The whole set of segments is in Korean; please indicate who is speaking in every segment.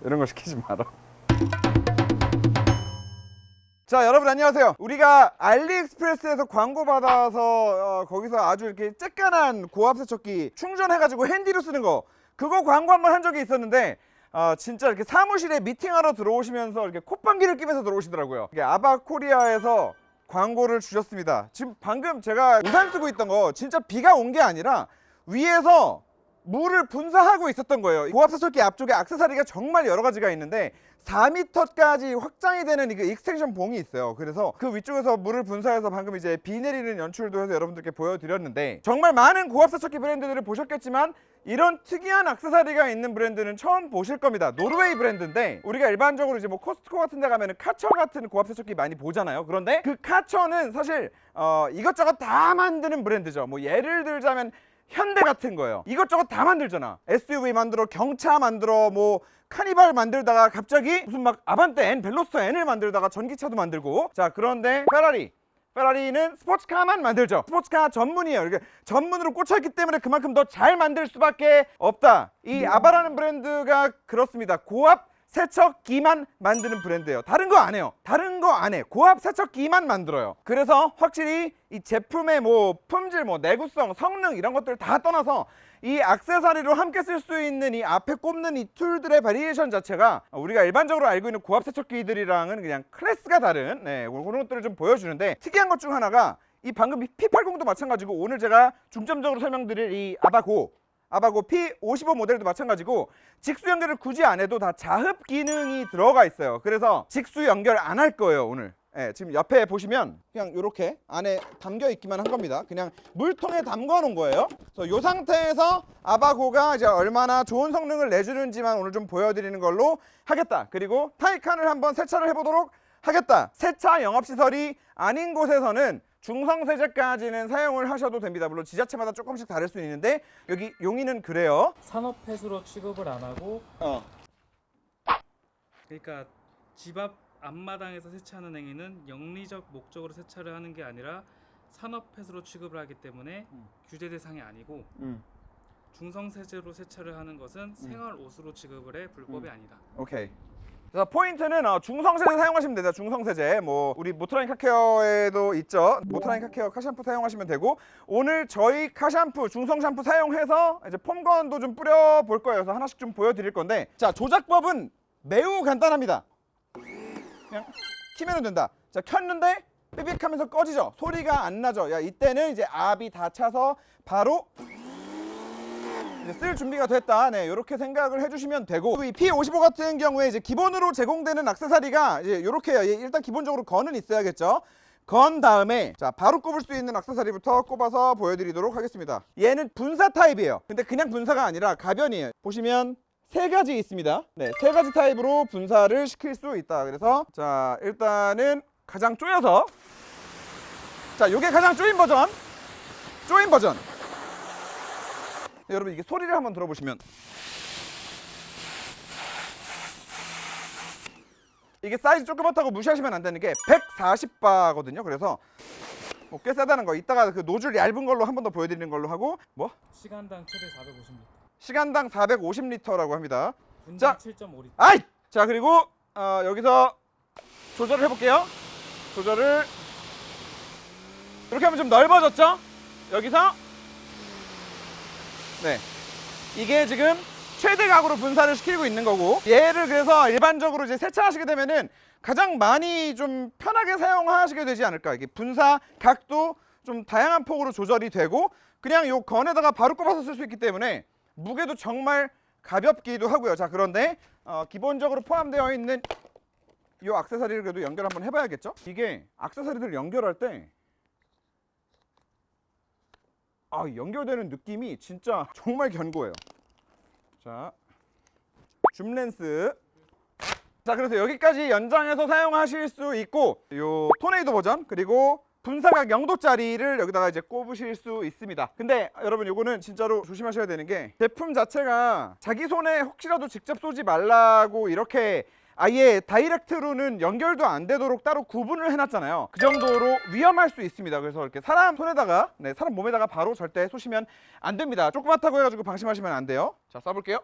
Speaker 1: 이런 거 시키지 마라. 자, 여러분 안녕하세요. 우리가 알리익스프레스에서 광고 받아서 거기서 아주 이렇게 쬐깐한 고압 세척기 충전해가지고 핸디로 쓰는 거, 그거 광고 한번 한 적이 있었는데 진짜 이렇게 사무실에 미팅하러 들어오시면서 이렇게 콧방귀를 끼면서 들어오시더라고요. 이게 아바코리아에서 광고를 주셨습니다. 지금 방금 제가 우산 쓰고 있던 거 진짜 비가 온 게 아니라 위에서 물을 분사하고 있었던 거예요. 고압 세척기 앞쪽에 액세서리가 정말 여러 가지가 있는데 4m까지 확장이 되는 이 익스텐션 봉이 있어요. 그래서 그 위쪽에서 물을 분사해서 방금 이제 비 내리는 연출도 해서 여러분들께 보여드렸는데, 정말 많은 고압 세척기 브랜드들을 보셨겠지만 이런 특이한 액세서리가 있는 브랜드는 처음 보실 겁니다. 노르웨이 브랜드인데, 우리가 일반적으로 이제 뭐 코스트코 같은 데 가면은 카처 같은 고압 세척기 많이 보잖아요. 그런데 그 카처는 사실 이것저것 다 만드는 브랜드죠. 뭐 예를 들자면 현대 같은 거예요. 이것저것 다 만들잖아. SUV 만들어, 경차 만들어, 뭐 카니발 만들다가 갑자기 무슨 막 아반떼 N, 벨로스터 N을 만들다가 전기차도 만들고. 자, 그런데 페라리는 스포츠카만 만들죠. 스포츠카 전문이에요. 이렇게 전문으로 꽂혀있기 때문에 그만큼 더 잘 만들 수밖에 없다. 이 아바라는 브랜드가 그렇습니다. 고압 세척기만 만드는 브랜드예요. 다른 거 안 해요. 다른 거 안 해. 고압 세척기만 만들어요. 그래서 확실히 이 제품의 뭐 품질, 뭐 내구성, 성능 이런 것들 다 떠나서 이 액세서리로 함께 쓸 수 있는 이 앞에 꼽는 이 툴들의 바리에이션 자체가 우리가 일반적으로 알고 있는 고압 세척기들이랑은 그냥 클래스가 다른 그런 것들을 좀 보여주는데, 특이한 것 중 하나가 이 방금 P80도 마찬가지고, 오늘 제가 중점적으로 설명드릴 이 아바고 P55 모델도 마찬가지고 직수 연결을 굳이 안 해도 다 자흡 기능이 들어가 있어요. 그래서 직수 연결 안 할 거예요, 오늘. 예, 지금 옆에 보시면 그냥 이렇게 안에 담겨 있기만 한 겁니다. 그냥 물통에 담가 놓은 거예요. 그래서 이 상태에서 아바고가 이제 얼마나 좋은 성능을 내주는지만 오늘 좀 보여드리는 걸로 하겠다. 그리고 타이칸을 한번 세차를 해보도록 하겠다. 세차 영업시설이 아닌 곳에서는 중성세제까지는 사용을 하셔도 됩니다. 물론 지자체마다 조금씩 다를 수 있는데 여기 용인은 그래요.
Speaker 2: 산업 폐수로 취급을 안 하고, 그러니까 집 앞 앞마당에서 세차하는 행위는 영리적 목적으로 세차를 하는 게 아니라 산업 폐수로 취급을 하기 때문에 규제 대상이 아니고, 중성세제로 세차를 하는 것은 생활 옷으로 취급을 해 불법이 아니다.
Speaker 1: 오케이. 자, 포인트는 중성세제 사용하시면 됩니다. 중성세제 뭐 우리 모터라인 카케어에도 있죠. 모터라인 카케어 카샴푸 사용하시면 되고, 오늘 저희 카샴푸 중성 샴푸 사용해서 이제 폼건도 좀 뿌려 볼 거예요. 그래서 하나씩 좀 보여드릴 건데, 자, 조작법은 매우 간단합니다. 그냥 키면 된다. 자, 켰는데 삐빅하면서 꺼지죠. 소리가 안 나죠. 야, 이때는 이제 압이 다 차서 바로 이제 쓸 준비가 됐다. 네, 이렇게 생각을 해주시면 되고, 이 P55 같은 경우에 이제 기본으로 제공되는 액세서리가 이제 이렇게요. 일단 기본적으로 건은 있어야겠죠. 건 다음에 자, 바로 꼽을 수 있는 액세서리부터 꼽아서 보여드리도록 하겠습니다. 얘는 분사 타입이에요. 근데 그냥 분사가 아니라 가변이에요. 보시면 세 가지 있습니다. 네, 세 가지 타입으로 분사를 시킬 수 있다. 그래서 자, 일단은 가장 쪼여서, 자, 요게 가장 쪼인 버전. 네, 여러분 이게 소리를 한번 들어보시면 이게 사이즈 조그맣다고 무시하시면 안 되는 게 140바거든요. 그래서 뭐 꽤 세다는 거. 이따가 그 노즐 얇은 걸로 한 번 더 보여드리는 걸로 하고, 뭐
Speaker 2: 시간당 최대 450리터.
Speaker 1: 시간당 450리터라고 합니다.
Speaker 2: 분당
Speaker 1: 자,
Speaker 2: 7.5리터.
Speaker 1: 아이! 자, 그리고 여기서 조절을 해볼게요. 조절을 이렇게 하면 좀 넓어졌죠? 여기서 네, 이게 지금 최대 각으로 분사를 시키고 있는 거고, 얘를 그래서 일반적으로 이제 세차하시게 되면은 가장 많이 좀 편하게 사용하시게 되지 않을까. 이게 분사 각도 좀 다양한 폭으로 조절이 되고, 그냥 요 건에다가 바로 꼽아서 쓸 수 있기 때문에 무게도 정말 가볍기도 하고요. 자, 그런데 기본적으로 포함되어 있는 이 액세서리를 그래도 연결 한번 해봐야겠죠? 이게 액세서리들 연결할 때 연결되는 느낌이 진짜 정말 견고해요. 자, 줌 렌스. 자, 그래서 여기까지 연장해서 사용하실 수 있고, 요 토네이도 버전, 그리고 분사각 0도짜리를 여기다가 이제 꼽으실 수 있습니다. 근데 여러분 요거는 진짜로 조심하셔야 되는 게, 제품 자체가 자기 손에 혹시라도 직접 쏘지 말라고 이렇게 아예 다이렉트로는 연결도 안 되도록 따로 구분을 해놨잖아요. 그 정도로 위험할 수 있습니다. 그래서 이렇게 사람 손에다가, 사람 몸에다가 바로 절대 쏘시면 안 됩니다. 조그맣다고 해가지고 방심하시면 안 돼요. 자, 쏴볼게요.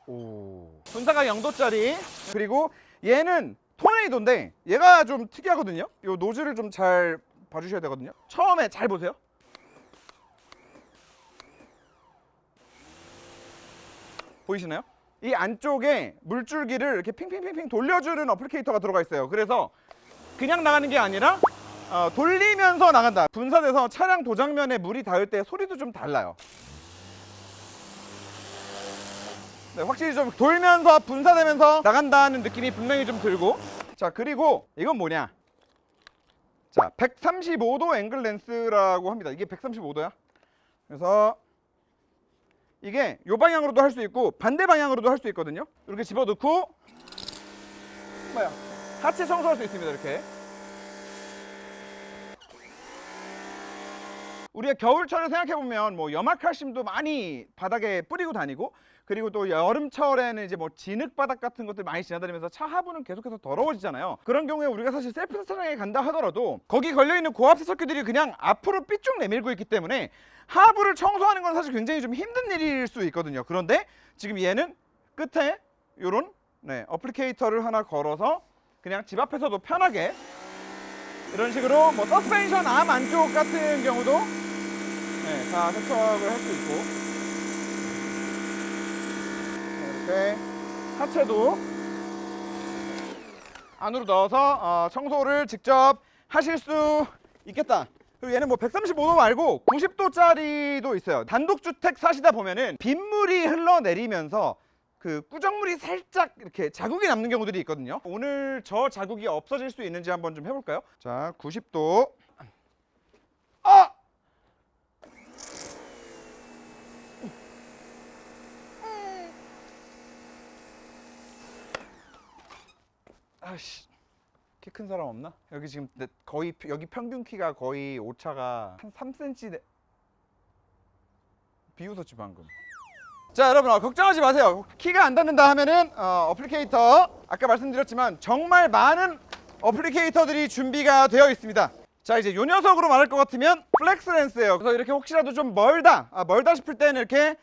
Speaker 1: 오, 분사가 0도짜리. 그리고 얘는 토네이도인데 얘가 좀 특이하거든요. 이 노즐을 좀 잘 봐주셔야 되거든요. 처음에 잘 보세요. 보이시나요? 이 안쪽에 물줄기를 이렇게 핑핑핑핑 돌려주는 어플리케이터가 들어가 있어요. 그래서 그냥 나가는 게 아니라 돌리면서 나간다. 분사돼서 차량 도장면에 물이 닿을 때 소리도 좀 달라요. 네, 확실히 좀 돌면서 분사되면서 나간다는 느낌이 분명히 좀 들고. 자, 그리고 이건 뭐냐? 자, 135도 앵글 렌스라고 합니다. 이게 135도야. 그래서 이게 이 방향으로도 할 수 있고 반대 방향으로도 할 수 있거든요. 이렇게 집어넣고 하체 청소할 수 있습니다. 이렇게. 우리가 겨울철을 생각해보면 뭐 염화칼슘도 많이 바닥에 뿌리고 다니고, 그리고 또 여름철에는 이제 뭐 진흙바닥 같은 것들 많이 지나다니면서 차 하부는 계속해서 더러워지잖아요. 그런 경우에 우리가 사실 셀프 세차장에 간다 하더라도 거기 걸려있는 고압 세척기들이 그냥 앞으로 삐쭉 내밀고 있기 때문에 하부를 청소하는 건 사실 굉장히 좀 힘든 일일 수 있거든요. 그런데 지금 얘는 끝에 요런 어플리케이터를 하나 걸어서 그냥 집 앞에서도 편하게 이런 식으로 뭐 서스펜션 암 안쪽 같은 경우도 다 세척을 할 수 있고, 이렇게 하체도 안으로 넣어서 청소를 직접 하실 수 있겠다. 그리고 얘는 뭐 135도 말고 90도짜리도 있어요. 단독주택 사시다 보면은 빗물이 흘러내리면서 그 꾸정물이 살짝 이렇게 자국이 남는 경우들이 있거든요. 오늘 저 자국이 없어질 수 있는지 한번 좀 해볼까요? 자, 90도. 아! 아씨, 키 큰 사람 없나? 여기 지금 거의 여기 평균 키가 거의 오차가 한 3cm 비웃었지 방금. 자, 여러분 걱정하지 마세요. 키가 안 닿는다 하면은 어플리케이터 아까 말씀드렸지만 정말 많은 어플리케이터들이 준비가 되어 있습니다. 자, 이제 요 녀석으로 말할 것 같으면 플렉스 렌스예요. 그래서 이렇게 혹시라도 좀 멀다 싶을 때는 이렇게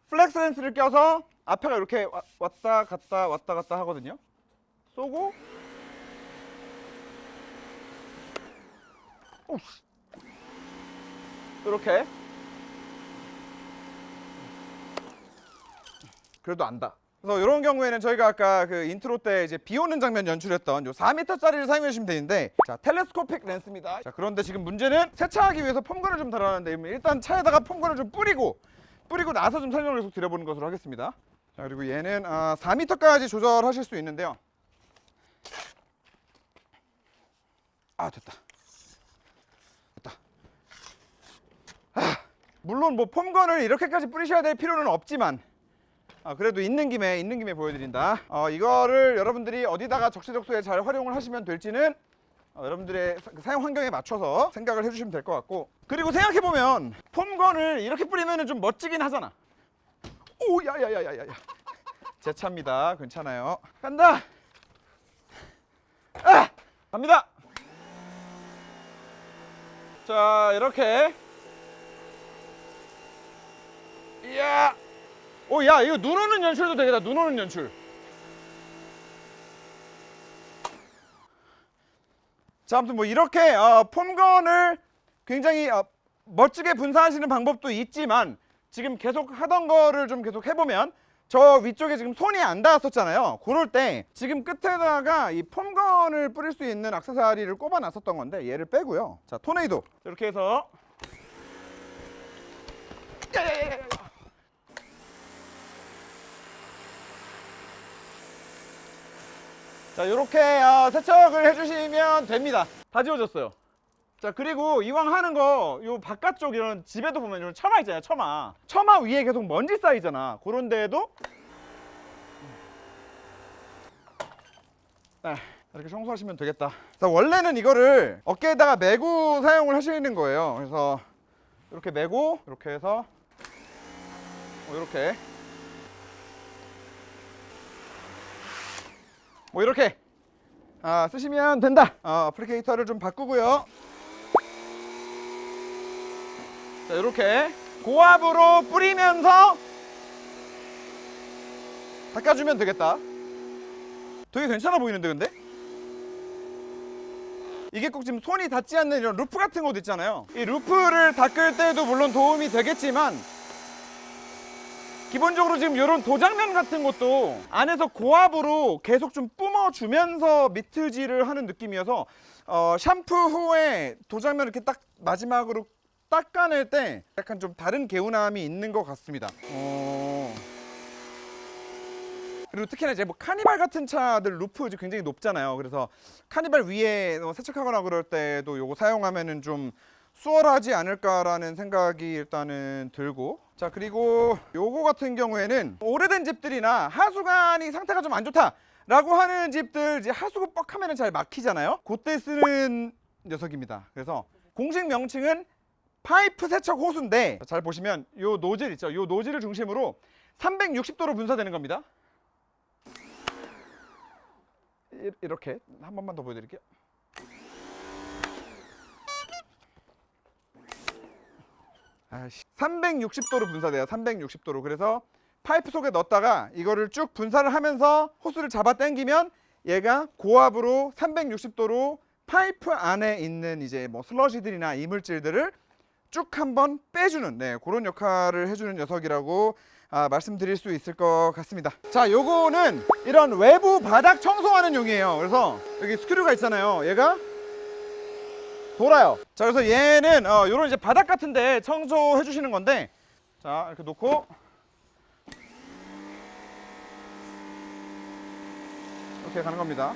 Speaker 1: 플렉스 렌스를 껴서 앞에가 이렇게 왔다 갔다 하거든요. 쏘고 이렇게 그래도 안다. 그래서 이런 경우에는 저희가 아까 그 인트로 때 이제 비 오는 장면 연출했던 요 4m짜리를 사용해 주시면 되는데, 자, 텔레스코픽 렌스입니다. 자, 그런데 지금 문제는 세차하기 위해서 폼건을 좀 달아놨는데 일단 차에다가 폼건을 좀 뿌리고 나서 좀 설명을 계속 드려보는 것으로 하겠습니다. 자, 그리고 얘는 4m까지 조절하실 수 있는데요. 됐다. 물론 뭐 폼건을 이렇게까지 뿌리셔야 될 필요는 없지만 그래도 있는 김에 보여드린다. 이거를 여러분들이 어디다가 적재적소에 잘 활용을 하시면 될지는 여러분들의 사용 환경에 맞춰서 생각을 해주시면 될 것 같고, 그리고 생각해보면 폼건을 이렇게 뿌리면 좀 멋지긴 하잖아. 오, 야야야야야야. 제 차입니다. 괜찮아요. 간다. 갑니다. 자, 이렇게. 이야. 야, 이거 눈 오는 연출도 되겠다. 눈 오는 연출. 자, 아무튼 뭐 이렇게 폼건을 굉장히 멋지게 분사하시는 방법도 있지만, 지금 계속 하던 거를 좀 계속 해보면 저 위쪽에 지금 손이 안 닿았었잖아요. 그럴 때 지금 끝에다가 이 폼건을 뿌릴 수 있는 액세서리를 꼽아 놨었던 건데 얘를 빼고요. 자, 토네이도 이렇게 해서 자, 이렇게 세척을 해주시면 됩니다. 다 지워졌어요. 자, 그리고 이왕 하는 거 요 바깥쪽 이런 집에도 보면 이런 처마 있잖아요. 처마 위에 계속 먼지 쌓이잖아. 그런 데에도 이렇게 청소하시면 되겠다. 자, 원래는 이거를 어깨에다가 메고 사용을 하시는 거예요. 그래서 이렇게 메고 이렇게 해서 이렇게 뭐 이렇게 쓰시면 된다. 어플리케이터를 좀 바꾸고요. 자, 이렇게 고압으로 뿌리면서 닦아주면 되겠다. 되게 괜찮아 보이는데 근데? 이게 꼭 지금 손이 닿지 않는 이런 루프 같은 곳 있잖아요. 이 루프를 닦을 때도 물론 도움이 되겠지만 기본적으로 지금 이런 도장면 같은 것도 안에서 고압으로 계속 좀 뿜어주면서 미트질을 하는 느낌이어서 샴푸 후에 도장면 이렇게 딱 마지막으로 닦아낼 때 약간 좀 다른 개운함이 있는 것 같습니다. 그리고 특히나 이제 뭐 카니발 같은 차들 루프 굉장히 높잖아요. 그래서 카니발 위에 세척하거나 그럴 때도 요거 사용하면은 좀 수월하지 않을까라는 생각이 일단은 들고, 자 그리고 요거 같은 경우에는 오래된 집들이나 하수관이 상태가 좀 안 좋다라고 하는 집들 이제 하수구 뻑하면은 잘 막히잖아요. 그때 쓰는 녀석입니다. 그래서 공식 명칭은 파이프 세척 호수인데 잘 보시면 요 노즐 있죠. 요 노즐을 중심으로 360도로 분사되는 겁니다. 이렇게 한 번만 더 보여드릴게요. 아이씨, 360도로 분사돼요. 360도로. 그래서 파이프 속에 넣었다가 이거를 쭉 분사를 하면서 호스를 잡아 당기면 얘가 고압으로 360도로 파이프 안에 있는 이제 뭐 슬러시들이나 이물질들을 쭉 한번 빼주는 그런 역할을 해주는 녀석이라고 말씀드릴 수 있을 것 같습니다. 자, 요거는 이런 외부 바닥 청소하는 용이에요. 그래서 여기 스크류가 있잖아요. 얘가 돌아요. 자, 그래서 얘는 요런 이제 바닥 같은데 청소해 주시는 건데, 자 이렇게 놓고 이렇게 가는 겁니다.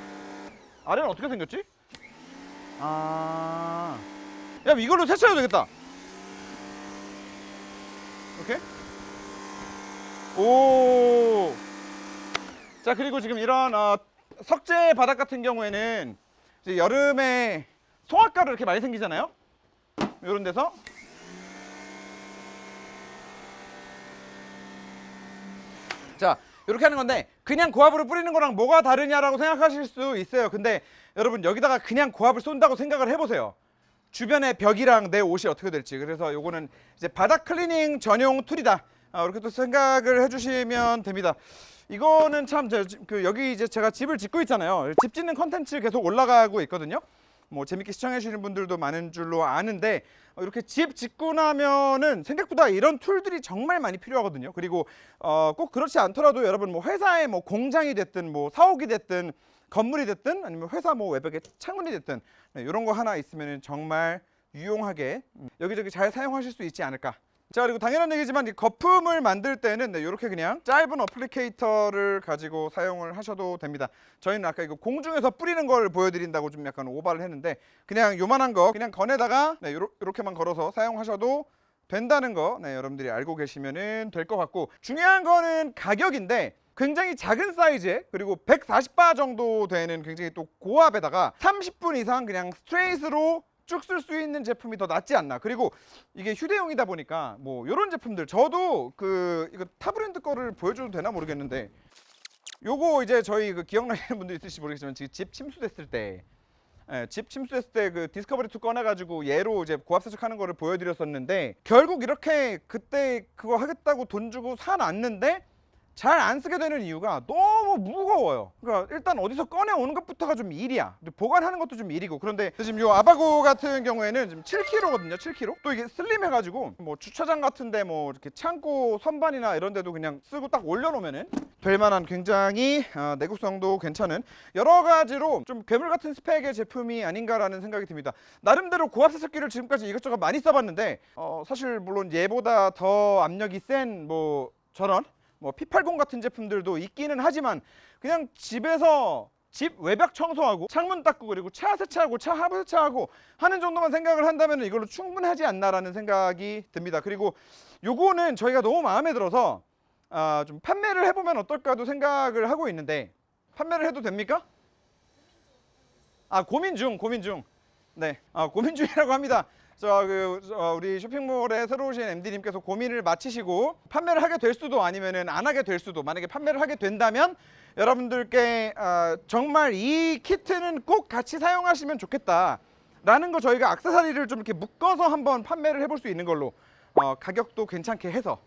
Speaker 1: 아래는 어떻게 생겼지? 야, 이걸로 세차해도 되겠다. 이렇게. 오. 자, 그리고 지금 이런 석재 바닥 같은 경우에는 이제 여름에 송악가루 이렇게 많이 생기잖아요. 이런 데서 자, 이렇게 하는 건데 그냥 고압으로 뿌리는 거랑 뭐가 다르냐라고 생각하실 수 있어요. 근데 여러분 여기다가 그냥 고압을 쏜다고 생각을 해보세요. 주변의 벽이랑 내 옷이 어떻게 될지. 그래서 요거는 이제 바닥 클리닝 전용 툴이다. 이렇게 또 생각을 해주시면 됩니다. 이거는 참 여기 이제 제가 집을 짓고 있잖아요. 집 짓는 컨텐츠 계속 올라가고 있거든요. 뭐 재밌게 시청해 주시는 분들도 많은 줄로 아는데, 이렇게 집 짓고 나면은 생각보다 이런 툴들이 정말 많이 필요하거든요. 그리고 꼭 그렇지 않더라도 여러분 뭐 회사의 뭐 공장이 됐든 뭐 사옥이 됐든 건물이 됐든 아니면 회사 뭐 외벽에 창문이 됐든 이런 거 하나 있으면 정말 유용하게 여기저기 잘 사용하실 수 있지 않을까. 자, 그리고 당연한 얘기지만 이 거품을 만들 때는 이렇게 그냥 짧은 어플리케이터를 가지고 사용을 하셔도 됩니다. 저희는 아까 이거 공중에서 뿌리는 걸 보여드린다고 좀 약간 오바를 했는데, 그냥 요만한 거 그냥 건에다가 요렇게만 걸어서 사용하셔도 된다는 거 여러분들이 알고 계시면 될 것 같고, 중요한 거는 가격인데 굉장히 작은 사이즈에, 그리고 140바 정도 되는 굉장히 또 고압에다가 30분 이상 그냥 스트레이트로 쭉 쓸 수 있는 제품이 더 낫지 않나. 그리고 이게 휴대용이다 보니까 뭐 이런 제품들, 저도 이거 타 브랜드 거를 보여줘도 되나 모르겠는데, 요거 이제 저희 기억나시는 분도 있으실지 모르겠지만 지금 집 침수됐을 때, 집 침수됐을 때 그 디스커버리 2 꺼내가지고 얘로 이제 고압 세척하는 거를 보여드렸었는데, 결국 이렇게 그때 그거 하겠다고 돈 주고 사놨는데 잘 안 쓰게 되는 이유가 너무 무거워요. 그러니까 일단 어디서 꺼내오는 것부터가 좀 일이야. 보관하는 것도 좀 일이고. 그런데 지금 이 아바고 같은 경우에는 지금 7kg거든요. 7kg. 또 이게 슬림해가지고 뭐 주차장 같은데 뭐 이렇게 창고 선반이나 이런 데도 그냥 쓰고 딱 올려놓으면은 될 만한 굉장히 내구성도 괜찮은 여러 가지로 좀 괴물 같은 스펙의 제품이 아닌가라는 생각이 듭니다. 나름대로 고압 세척기를 지금까지 이것저것 많이 써봤는데 사실 물론 얘보다 더 압력이 센 뭐 저런 뭐 P80 같은 제품들도 있기는 하지만, 그냥 집에서 집 외벽 청소하고 창문 닦고 그리고 차 세차하고 차 하부 세차하고 하는 정도만 생각을 한다면 이걸로 충분하지 않나라는 생각이 듭니다. 그리고 요거는 저희가 너무 마음에 들어서 좀 판매를 해보면 어떨까도 생각을 하고 있는데, 판매를 해도 됩니까? 고민 중. 네, 고민 중이라고 합니다. 우리 쇼핑몰에 새로 오신 MD님께서 고민을 마치시고 판매를 하게 될 수도 아니면은 안 하게 될 수도, 만약에 판매를 하게 된다면 여러분들께 정말 이 키트는 꼭 같이 사용하시면 좋겠다 라는 거 저희가 액세서리를 좀 이렇게 묶어서 한번 판매를 해볼 수 있는 걸로 가격도 괜찮게 해서